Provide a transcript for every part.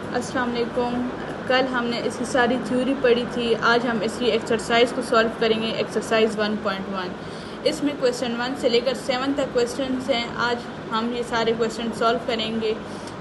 अस्सलाम वालेकुम। कल हमने इसकी सारी थ्योरी पढ़ी थी। आज हम इसकी एक्सरसाइज को सॉल्व करेंगे। एक्सरसाइज 1.1। इसमें क्वेश्चन 1 से लेकर 7 तक क्वेश्चन हैं। आज हम ये सारे क्वेश्चन सॉल्व करेंगे।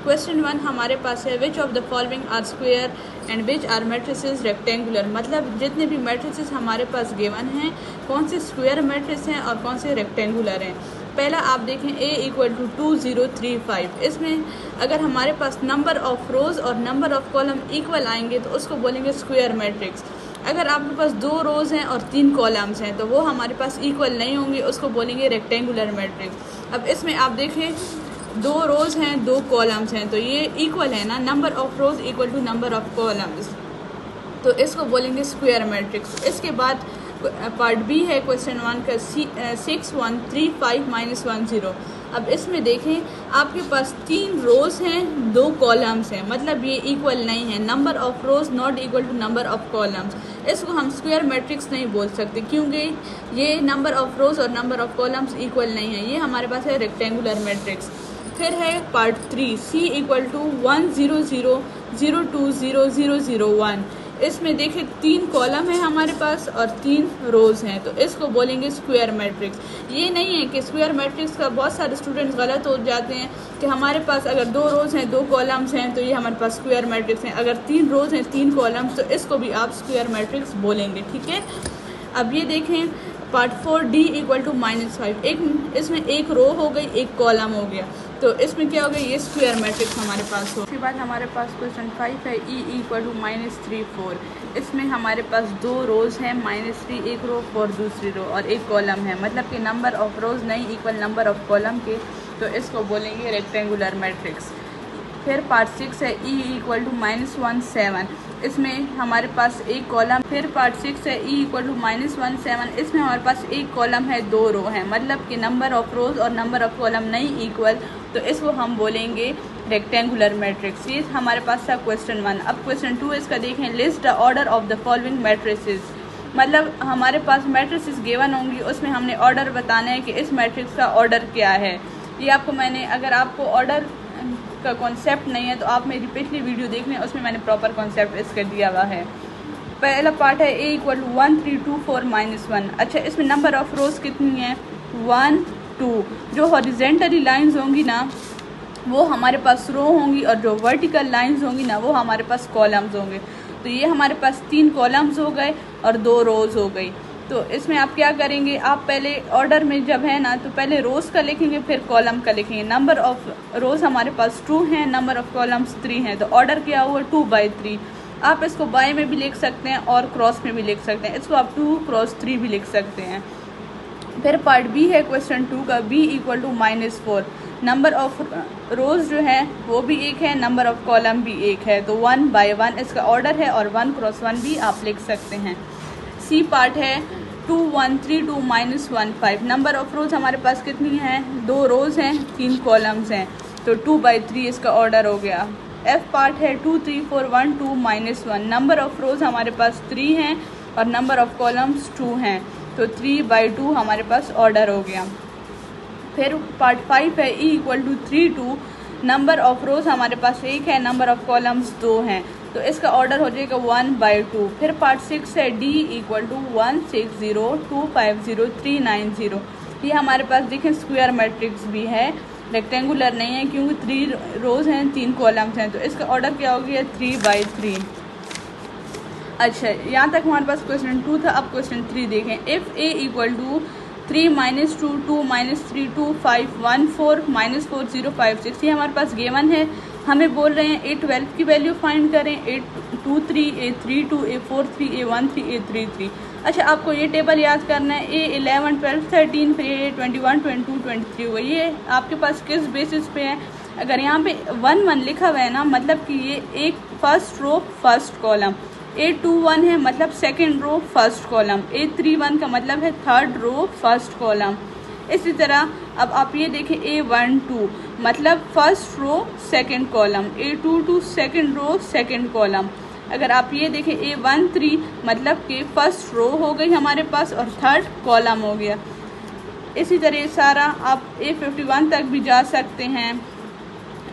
क्वेश्चन 1 हमारे पास है, which of the following are square and which are matrices rectangular. मतलब जितने भी मैट्रिसेस हमारे पास गिवन हैं, कौन से स्क्वायर मैट्रिक्स हैं और कौन से रेक्टेंगुलर हैं। पहला आप देखें A = 2 0 3 5। इसमें अगर हमारे पास नंबर ऑफ रोज़ और नंबर ऑफ कॉलम इक्वल आएंगे तो उसको बोलेंगे स्क्वायर मैट्रिक्स। अगर आपके पास 2 रोज़ हैं और 3 कॉलम्स हैं तो वो हमारे पास इक्वल नहीं होंगे, उसको बोलेंगे रेक्टेंगुलर मैट्रिक्स। अब इसमें आप देखें 2 रोज़ हैं 2 कॉलम्स हैं तो ये इक्वल है ना, number of rows equal to number of columns, तो इसको बोलेंगे स्क्वायर मैट्रिक्स। इसके बाद पार्ट बी है क्वेश्चन 1 का 6 1 3 5 -1 0। अब इसमें देखें आपके पास 3 रोज़ हैं 2 कॉलम्स हैं, मतलब ये इक्वल नहीं है। Number of rows not equal to number of columns, इसको हम स्क्वायर मैट्रिक्स नहीं बोल सकते क्योंकि ये नंबर ऑफ रोज़ और नंबर ऑफ कॉलम्स इक्वल नहीं है। ये हमारे पास है रेक्टेंगुलर मैट्रिक्स। फिर है पार्ट 3 C = 1 0 0 0 2 0 0 0 1। इसमें देखिए 3 कॉलम है हमारे पास और 3 रोज़ हैं, तो इसको बोलेंगे स्क्वायर मैट्रिक्स। ये नहीं है कि स्क्वायर मैट्रिक्स का बहुत सारे स्टूडेंट्स गलत हो जाते हैं कि हमारे पास अगर 2 रोज़ हैं 2 कॉलम्स हैं तो ये हमारे पास स्क्वायर मैट्रिक्स हैं। अगर 3 रोज़ हैं 3 कॉलम्स तो इसको भी आप स्क्वायर मैट्रिक्स बोलेंगे, ठीक है। अब ये देखें पार्ट 4 D = -5। इसमें एक रो हो गई, एक कॉलम हो गया, तो इसमें क्या हो गया, ये स्क्वायर मैट्रिक्स हमारे पास हो। उसके बाद हमारे पास क्वेश्चन 5 है E = -3 4। इसमें हमारे पास 2 रोज़ हैं, -3 एक रो 4 दूसरी रो और एक कॉलम है, मतलब कि नंबर ऑफ रोज़ नहीं इक्वल नंबर ऑफ कॉलम के, तो इसको बोलेंगे रेक्टेंगुलर मैट्रिक्स। फिर पार्ट 6 है E = -1 7। इसमें हमारे पास एक कॉलम। फिर पार्ट 6 है E = -1 7। इसमें हमारे पास एक कॉलम है 2 रो है, मतलब कि नंबर ऑफ रोज़ और नंबर ऑफ कॉलम नहीं इक्वल, तो इसको हम बोलेंगे रेक्टेंगुलर मैट्रिक्स। ये हमारे पास था क्वेश्चन 1। अब क्वेश्चन 2 इसका देखें, list the order of the following matrices. मतलब हमारे पास मैट्रिसेस गिवन होंगी, उसमें हमने ऑर्डर बताना है कि इस मैट्रिक्स का ऑर्डर क्या है। ये आपको मैंने, अगर आपको ऑर्डर का कॉन्सेप्ट नहीं है तो आप मेरी पिछली वीडियो देख लें, उसमें मैंने प्रॉपर कॉन्सेप्ट इसका दिया हुआ है। पहला पार्ट है A = 1 3 2 4 -1। अच्छा, इसमें नंबर ऑफ रोज़ कितनी है, 1 2। जो हॉरिजेंटली लाइंस होंगी ना वो हमारे पास रो होंगी और जो वर्टिकल लाइंस होंगी ना वो हमारे पास कॉलम्स होंगे। तो ये हमारे पास 3 कॉलम्स हो गए और 2 रोज़ हो गई। तो इसमें आप क्या करेंगे, आप पहले ऑर्डर में जब है ना तो पहले रोज़ का लिखेंगे फिर कॉलम का लिखेंगे। नंबर ऑफ रोज़ हमारे पास 2 हैं, नंबर ऑफ कॉलम्स 3 हैं, तो ऑर्डर क्या हुआ 2/3। आप इसको बाय में भी लिख सकते हैं और क्रॉस में भी लिख सकते हैं, इसको आप 2 × 3 भी लिख सकते हैं। फिर पार्ट बी है क्वेश्चन 2 का B = -4। नंबर ऑफ रोज़ जो है वो भी एक है, नंबर ऑफ कॉलम भी एक है, तो 1/1 इसका ऑर्डर है और 1 × 1 भी आप लिख सकते हैं। सी पार्ट है 2 1 3 2 -1 5। नंबर ऑफ रोज़ हमारे पास कितनी है, 2 रोज़ हैं 3 कॉलम्स हैं, तो 2/3 इसका ऑर्डर हो गया। एफ पार्ट है 2 3 4 1 2 -1। नंबर ऑफ रोज़ हमारे पास 3 हैं और नंबर ऑफ कॉलम्स 2 हैं, तो 3/2 हमारे पास ऑर्डर हो गया। फिर पार्ट 5 है E = 3 2। नंबर ऑफ रोज़ हमारे पास 1 है, नंबर ऑफ कॉलम्स 2 हैं, तो इसका ऑर्डर हो जाएगा 1/2। फिर पार्ट 6 है D = 1 6 0 2 5 0 3 9 0। ये हमारे पास देखें स्क्वायर मैट्रिक्स भी है, रेक्टेंगुलर नहीं है क्योंकि 3 रोज़ हैं 3 कॉलम्स हैं, तो इसका ऑर्डर क्या हो गया 3/3। अच्छा, यहाँ तक हमारे पास क्वेश्चन 2 था। अब क्वेश्चन 3 देखें। If A = 3 -2 2 -3 2 5 1 4 -4 0 5 6। ये हमारे पास गिवन है, हमें बोल रहे हैं A12 की वैल्यू फाइंड करें। A23 A32 A43 A13 A33। अच्छा, आपको ये टेबल याद करना है, A11 12 13 फिर A21 22 23 होगा। ये आपके पास किस बेसिस पे है, अगर यहाँ पे 1 1 लिखा हुआ है ना, मतलब कि ये एक first row first column. A21 है मतलब second row first column. A31 का मतलब है थर्ड रो फर्स्ट कॉलम। इसी तरह अब आप ये देखें A12 मतलब first row second column, A22 second row second column. अगर आप ये देखें A13 मतलब कि फर्स्ट रो हो गई हमारे पास और थर्ड कॉलम हो गया। इसी तरह सारा आप A51 तक भी जा सकते हैं,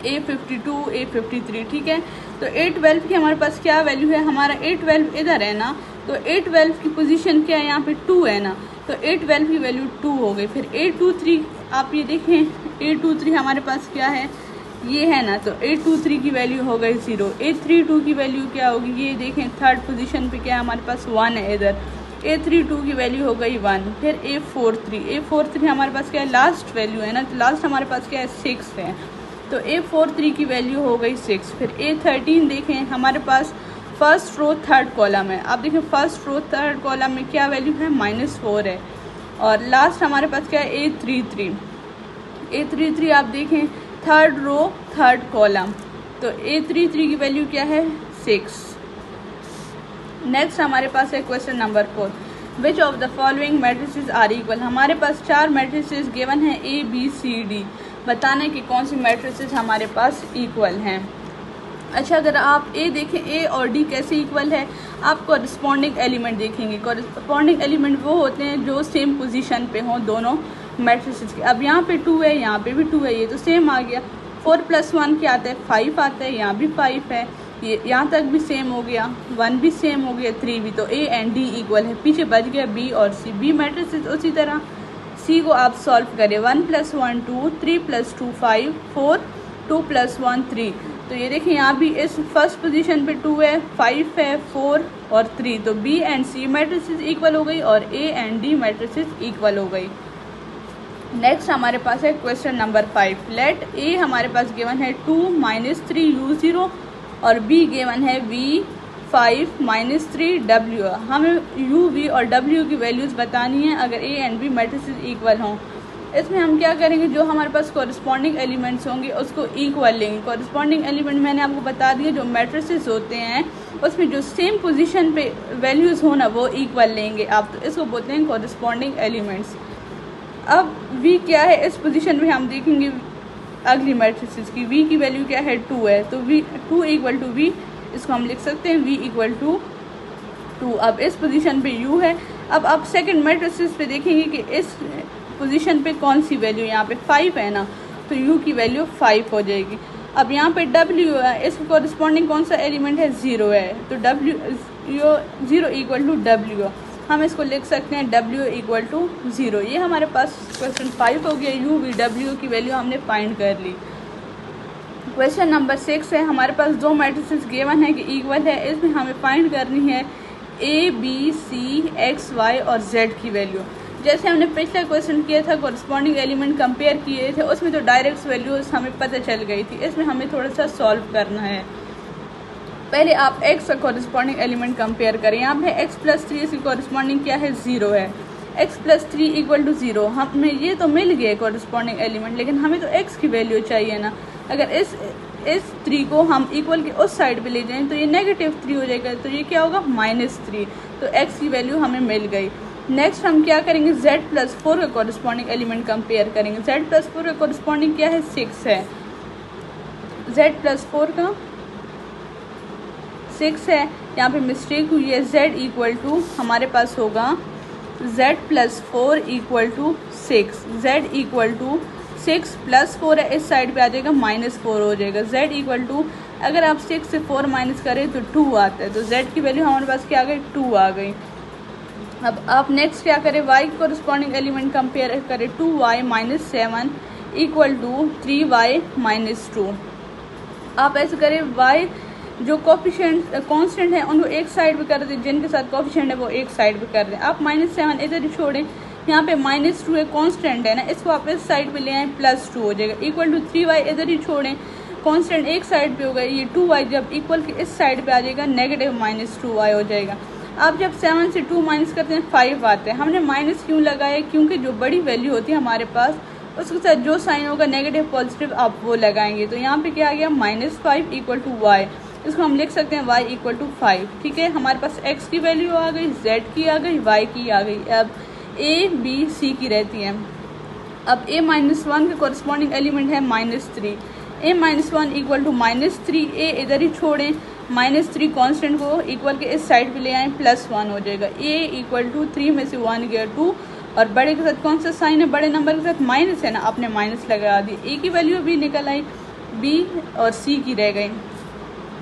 A52 A53, ठीक है। तो A12 की हमारे पास क्या वैल्यू है, हमारा A12 इधर है ना, तो A12 की पोजीशन क्या है, यहाँ पे 2 है ना, तो A12 की वैल्यू 2 हो गई। फिर A23 आप ये देखें, A23 हमारे पास क्या है, ये है ना, तो A23 की वैल्यू हो गई 0। A32 की वैल्यू क्या होगी, ये देखें थर्ड पोजीशन पे क्या है हमारे पास 1 है इधर, A32 की वैल्यू हो गई 1। फिर A43 हमारे पास क्या है, लास्ट वैल्यू है ना, तो लास्ट हमारे पास क्या है 6 है, तो A43 की वैल्यू हो गई 6। फिर A13 देखें, हमारे पास फर्स्ट रो थर्ड कॉलम है, आप देखें फर्स्ट रो थर्ड कॉलम में क्या वैल्यू है, -4 है। और लास्ट हमारे पास क्या है A33 आप देखें थर्ड रो थर्ड कॉलम, तो A33 की वैल्यू क्या है 6। नेक्स्ट हमारे पास है question number 4, which of the following matrices are equal. हमारे पास 4 मैट्रिसेस गिवन है A B C D, बताना है कि कौन सी मैट्रिसेस हमारे पास इक्वल हैं। अच्छा, अगर आप A देखें, A और D कैसे इक्वल है, आप कॉरस्पॉन्डिंग एलिमेंट देखेंगे। कॉरस्पॉन्डिंग एलिमेंट वो होते हैं जो सेम पोजीशन पे हों दोनों मैट्रिसेस के। अब यहाँ पे 2 है, यहाँ पे भी 2 है, ये तो सेम आ गया। 4 + 1 क्या आता है, 5 आता है, यहाँ भी 5 है, ये यहाँ तक भी सेम हो गया, 1 भी सेम हो गया, 3 भी, तो A एंड D इक्वल है। पीछे बच गया B और C। B मैट्रिसेस उसी तरह C को आप सॉल्व करें, 1 + 1 2, 3 + 2 5, 4, 2 + 1 3। तो ये देखिए यहाँ भी इस फर्स्ट पोजीशन पे 2 है, 5 है, 4 और 3, तो B and C matrices equal हो गई और A and D matrices equal हो गई। नेक्स्ट हमारे पास है क्वेश्चन नंबर 5, लेट A हमारे पास गिवन है 2 - 3 U0 और B गिवन है V5 - 3 W। हमें U, V और W की वैल्यूज़ बतानी है अगर A and B matrices equal हों। इसमें हम क्या करेंगे, जो हमारे पास कॉरस्पॉन्डिंग एलिमेंट्स होंगे उसको इक्वल लेंगे। कॉरस्पॉन्डिंग एलिमेंट मैंने आपको बता दिया, जो मैट्रिसेस होते हैं उसमें जो सेम पोजीशन पे वैल्यूज़ हो ना वो इक्वल लेंगे आप, तो इसको बोलते हैं कॉरस्पॉन्डिंग एलिमेंट्स। अब V क्या है, इस पोजीशन में हम देखेंगे अगली मैट्रिसेस की। V की वैल्यू क्या है 2 है, तो V 2 = V, इसको हम लिख सकते हैं V = 2। अब इस पोजीशन पे U है। अब आप सेकंड मैट्रिसेस पे देखेंगे कि इस पोजीशन पे कौन सी वैल्यू, यहाँ पे 5 है ना, तो U की वैल्यू 5 हो जाएगी। अब यहाँ पे W है, इसके कॉरस्पॉन्डिंग कौन सा एलिमेंट है, 0 है, तो 0 = W। हम इसको लिख सकते हैं W = 0। ये हमारे पास क्वेश्चन 5 हो गया। U, V, W की वैल्यू हमने फाइंड कर ली। क्वेश्चन नंबर 6 है, हमारे पास 2 मैट्रिसेस गिवन है कि इक्वल है। इसमें हमें फाइंड करनी है A, B, C, X, Y और Z की वैल्यू। जैसे हमने पिछला क्वेश्चन किया था, कॉरस्पॉन्डिंग एलिमेंट कंपेयर किए थे, उसमें तो डायरेक्ट वैल्यूज हमें पता चल गई थी। इसमें हमें थोड़ा सा सॉल्व करना है। पहले आप x का कॉरस्पॉन्डिंग एलिमेंट कंपेयर करें। यहाँ पे x + 3 इसकी कॉरस्पॉन्डिंग क्या है, 0 है। x + 3 = 0। हमें ये तो मिल गया कॉरस्पॉन्डिंग एलिमेंट, लेकिन हमें तो x की वैल्यू चाहिए ना। अगर इस 3 को हम इक्वल के उस साइड पे ले जाएं तो ये -3 हो जाएगा, तो ये क्या होगा -3। तो x की वैल्यू हमें मिल गई। नेक्स्ट हम क्या करेंगे, z + 4 का कॉरस्पॉन्डिंग एलिमेंट कंपेयर करेंगे। z + 4 का कॉरस्पॉन्डिंग क्या है, 6 है। z + 4 का 6 है, यहाँ पे मिस्टेक हुई है। z = हमारे पास होगा z + 4 = 6। z = 6 + 4 है, इस साइड पे आ जाएगा -4 हो जाएगा। z = अगर आप 6 से 4 माइनस करें तो 2 आता है, तो z की वैल्यू हमारे पास क्या आ गई, 2 आ गई। अब आप नेक्स्ट क्या करें, y कॉरस्पॉन्डिंग एलिमेंट कंपेयर करें। 2y - 7 = 3y - 2। आप ऐसे करें, y जो कोफिशिएंट कांस्टेंट है उनको एक साइड पे कर दें, जिनके साथ कोफिशिएंट है वो एक साइड पे कर दें। आप -7 इधर ही छोड़ें, यहाँ पे -2 है, कांस्टेंट है ना, इसको आप इस साइड पे ले आएँ, +2 हो जाएगा। = 3y इधर ही छोड़ें, कांस्टेंट एक साइड पे होगा, ये 2y जब इक्वल के इस साइड पे आ जाएगा, -2y हो जाएगा। आप जब 7 से 2 माइनस करते हैं 5 आते हैं। हमने माइनस क्यों लगाया, क्योंकि जो बड़ी वैल्यू होती है हमारे पास उसके साथ जो साइन होगा नेगेटिव पॉजिटिव आप वो लगाएंगे। तो यहाँ पे क्या आ गया, -5 = y। इसको हम लिख सकते हैं y = 5। ठीक है, हमारे पास x की वैल्यू आ गई, z की आ गई, y की आ गई। अब a, b, c की रहती है। अब a - 1 के कॉरस्पॉन्डिंग एलिमेंट है -3। a - 1 = -3। a इधर ही छोड़ें, -3 कांस्टेंट को इक्वल के इस साइड पे ले आएँ, +1 हो जाएगा। a = 3 में से 1 गया 2, और बड़े के साथ कौन सा साइन है, बड़े नंबर के साथ माइनस है ना, आपने माइनस लगा दी। a की वैल्यू भी निकल आई, b और c की रह गई।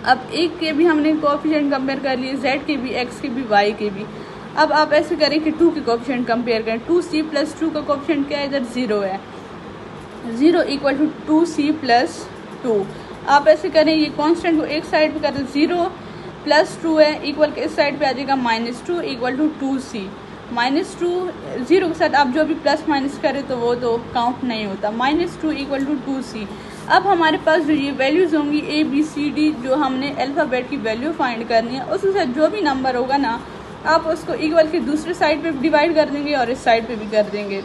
अब एक के भी हमने कोएफिशिएंट कंपेयर कर लिए, z के भी, x के भी, y के भी। अब आप ऐसे करें कि 2 के कोएफिशिएंट कंपेयर करें। 2c + 2 का कोएफिशिएंट क्या है, इधर 0 है, 0 = 2c + 2। आप ऐसे करें, ये कांस्टेंट को एक साइड पे कर दें, 0 + 2 है इक्वल के इस साइड पे आ जाएगा -2 = 2c। -2 0 के साथ आप जो भी प्लस माइनस करें तो वो तो काउंट नहीं होता। -2 = 2c। अब हमारे पास जो ये वैल्यूज़ होंगी ABCD, जो हमने अल्फ़ाबेट की वैल्यू फाइंड करनी है, उसके साथ जो भी नंबर होगा ना, आप उसको इक्वल के दूसरे साइड पे डिवाइड कर देंगे और इस साइड पे भी कर देंगे।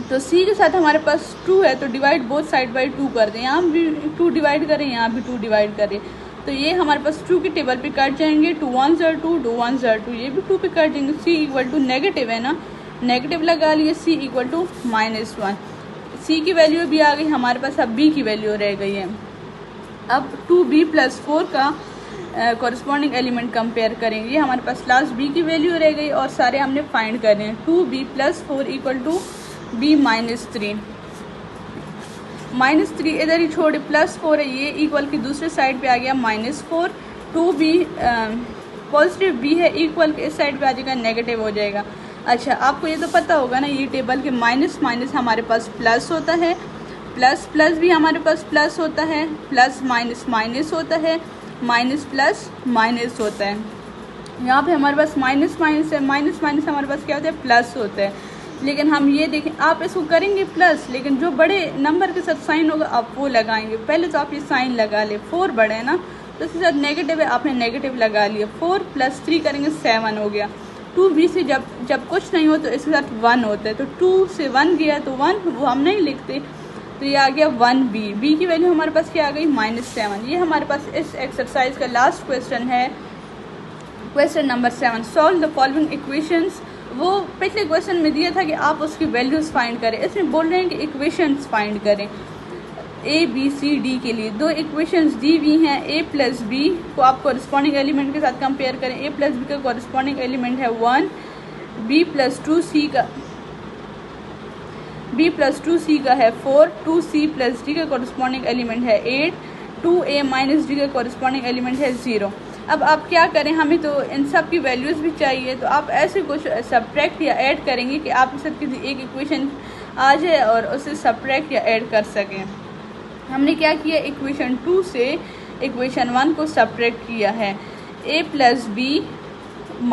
तो C के साथ हमारे पास 2 है तो डिवाइड बोथ साइड बाई 2 कर दें, यहाँ भी 2 डिवाइड करें, यहाँ भी 2 डिवाइड करें, तो ये हमारे पास 2 की टेबल पे कट जाएंगे। 2 1s are 2, 2 1s are 2, ये भी 2 पे कट जाएंगे। C = नेगेटिव है ना, नेगेटिव लगा लिए। C = -1। C की वैल्यू भी आ गई हमारे पास, अब B की वैल्यू रह गई है। अब 2B + 4 का कॉरस्पॉन्डिंग एलिमेंट कंपेयर करेंगे। ये हमारे पास लास्ट B की वैल्यू रह गई और सारे हमने फाइंड करने हैं। 2B + 4 = B -3। -3 इधर ही छोड़े, +4 है, ये इक्वल की दूसरे साइड पे आ गया -4। 2B पॉजिटिव B है, इक्वल के इस साइड पे आ जाएगा, नेगेटिव हो जाएगा। अच्छा, आपको ये तो पता होगा ना, ये टेबल के माइनस माइनस हमारे पास प्लस होता है, प्लस प्लस भी हमारे पास प्लस होता है, प्लस माइनस माइनस होता है, माइनस प्लस माइनस होता है। यहाँ पे हमारे पास माइनस माइनस है, माइनस माइनस हमारे पास क्या होता है, प्लस होता है। लेकिन हम ये देखें, आप इसको करेंगे प्लस, लेकिन जो बड़े नंबर के साथ साइन होगा आप वो लगाएंगे। पहले तो आप ये साइन लगा ले, 4 बड़े है ना, तो इसके साथ नेगेटिव है, आपने नेगेटिव लगा लिया। 4 + 3 करेंगे 7 हो गया। 2B से जब कुछ नहीं हो तो इसके साथ 1 होता है, तो 2 से 1 गया तो 1, वो हम नहीं लिखते, तो ये आ गया 1B। B की वैल्यू हमारे पास क्या आ गई, -7। ये हमारे पास इस एक्सरसाइज का लास्ट क्वेश्चन है, question number 7। Solve the following equations. वो पिछले क्वेश्चन में दिया था कि आप उसकी वैल्यूज़ फाइंड करें, इसमें बोल रहे हैं कि इक्वेशंस फाइंड करें। ABCD के लिए 2 इक्वेशंस दी हुई हैं। A + B को आप कॉरस्पॉन्डिंग एलिमेंट के साथ कंपेयर करें। A + B का कॉरस्पॉन्डिंग एलिमेंट है 1, B + 2C का है 4, 2C + D का कॉरस्पॉन्डिंग एलिमेंट है 8, 2A - D का कॉरस्पॉन्डिंग एलिमेंट है 0। अब आप क्या करें, हमें तो इन सब की वैल्यूज़ भी चाहिए, तो आप ऐसे कुछ सब्ट्रैक्ट या ऐड करेंगे कि आपके साथ किसी एक इक्वेशन आ जाए और उसे सब्ट्रैक्ट या ऐड कर सकें। हमने क्या किया, इक्वेशन 2 से इक्वेशन 1 को सब्ट्रैक्ट किया है। A + B -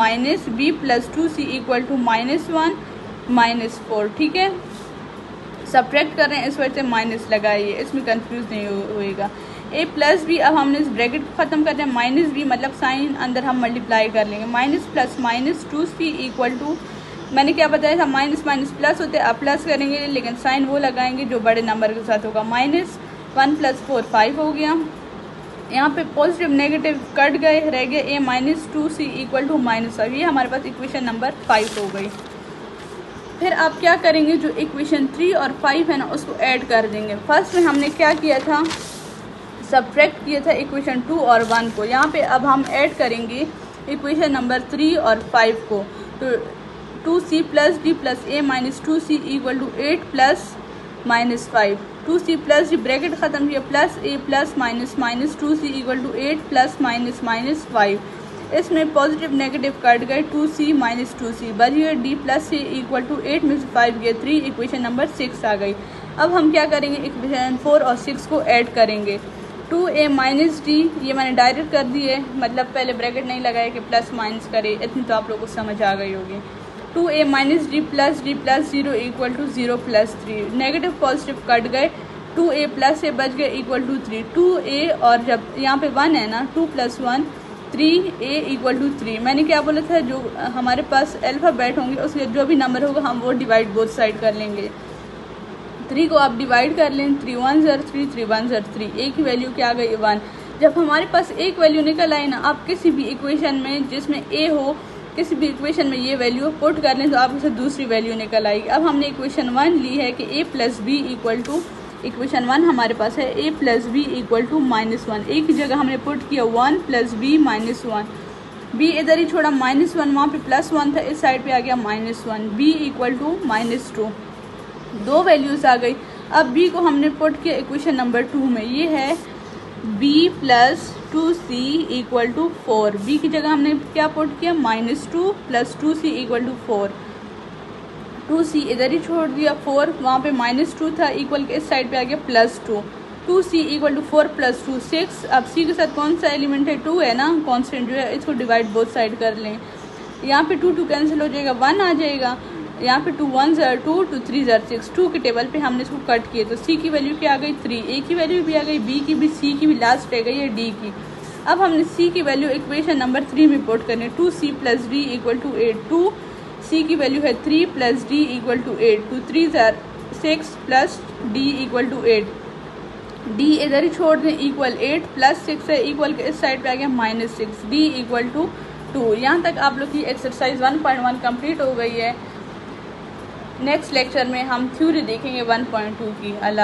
B + 2C = -1 - 4, ठीक है। सब्ट्रैक्ट कर रहे हैं, इस वजह से माइनस लगाइए, इसमें कंफ्यूज नहीं होएगा। A + B, अब हमने इस ब्रैकेट को ख़त्म कर दिया, -B मतलब साइन अंदर हम मल्टीप्लाई कर लेंगे। -+ -2C = मैंने क्या बताया था, माइनस माइनस प्लस होते हैं, आप प्लस करेंगे लेकिन साइन वो लगाएंगे जो बड़े नंबर के साथ होगा। -1 + 4 5 हो गया। यहाँ पे पॉजिटिव नेगेटिव कट गए, रह गए A - 2C = -5। ये हमारे पास इक्वेशन नंबर 5 हो गई। फिर आप क्या करेंगे, जो इक्वेशन 3 और 5 है ना, उसको ऐड कर देंगे। फर्स्ट में हमने क्या किया था, सब्ट्रैक्ट किया था इक्वेशन 2 और 1 को। यहाँ पे अब हम ऐड करेंगे इक्वेशन नंबर 3 और 5 को। तो 2C + D + A - 2C = 8 + -5। 2C + D bracket ख़त्म किया, +A + -2C = 8 + -5। इसमें पॉजिटिव नेगेटिव कट गए, 2C - 2C बच गए, D + A = 8 में से 5 गए, 3। इक्वेशन नंबर 6 आ गई। अब हम क्या करेंगे, इक्वेशन 4 और 6 को ऐड करेंगे। 2A - D ये मैंने डायरेक्ट कर दिए, मतलब पहले ब्रैकेट नहीं लगाया कि प्लस माइनस करे, इतनी तो आप लोगों को समझ आ गई होगी। 2A - D + D + 0 = 0 + 3। Negative positive cut गए, 2A + A बच गए = 3। 2A और जब यहाँ पे 1 है ना, 2 + 1 3A = 3। मैंने क्या बोला था, जो हमारे पास अल्फ़ाबेट होंगे उसके जो भी नंबर होगा हम वो डिवाइड बोथ साइड कर लेंगे। 3 को आप डिवाइड कर लें, 3 1s are 3, 3 1s are 3। एक ही वैल्यू क्या आ गई, 1। जब हमारे पास एक वैल्यू निकल आए ना, आप किसी भी इक्वेशन में जिसमें A हो, किसी भी इक्वेशन में ये वैल्यू पुट कर लें तो आपके साथ दूसरी वैल्यू निकल आएगी। अब हमने इक्वेशन 1 ली है कि A + B = इक्वेशन 1 हमारे पास है A + B = -1। एक ही जगह हमने पुट किया 1 + B - 1। B इधर ही छोड़ा, -1 वहाँ पे +1 था, इस साइड पे आ गया -1। B = -2। 2 वैल्यूज़ आ गई। अब B को हमने पुट किया इक्वेशन नंबर 2 में, ये है b plus 2c equal to 4। b की जगह हमने क्या पुट किया, -2 plus 2c equal to 4। 2c इधर ही छोड़ दिया, 4 वहाँ पे -2 था, इक्वल के इस साइड पे आ गया +2। 2c equal to 4 plus 2 6। अब c के साथ कौन सा एलिमेंट है, 2 है ना, कांस्टेंट जो है, इसको डिवाइड बोथ साइड कर लें। यहाँ पे 2 कैंसिल हो जाएगा, 1 आ जाएगा। यहाँ पे 2 1 ज़र 2, 2 3 ज़र 6। 2 के टेबल पे हमने इसको कट किए तो c की वैल्यू क्या आ गई 3, a की वैल्यू भी आ गई, b की भी, c की भी, लास्ट रह गई है d की। अब हमने c की वैल्यू इक्वेशन नंबर 3 में पुट करनी है। 2c plus d equal to 8। 2c की वैल्यू है 3 प्लस d इक्वल टू 8। 2 3 ज़र 6 plus d equal to 8। d इधर ही छोड़ दें, इक्वल 8 प्लस 6 है, इक्वल के इस साइड पे आ गया -6। d equal to 2। यहाँ तक आप लोग की एक्सरसाइज 1.1 कंप्लीट हो गई है। नेक्स्ट लेक्चर में हम थ्योरी देखेंगे 1.2 की। अल्लाह।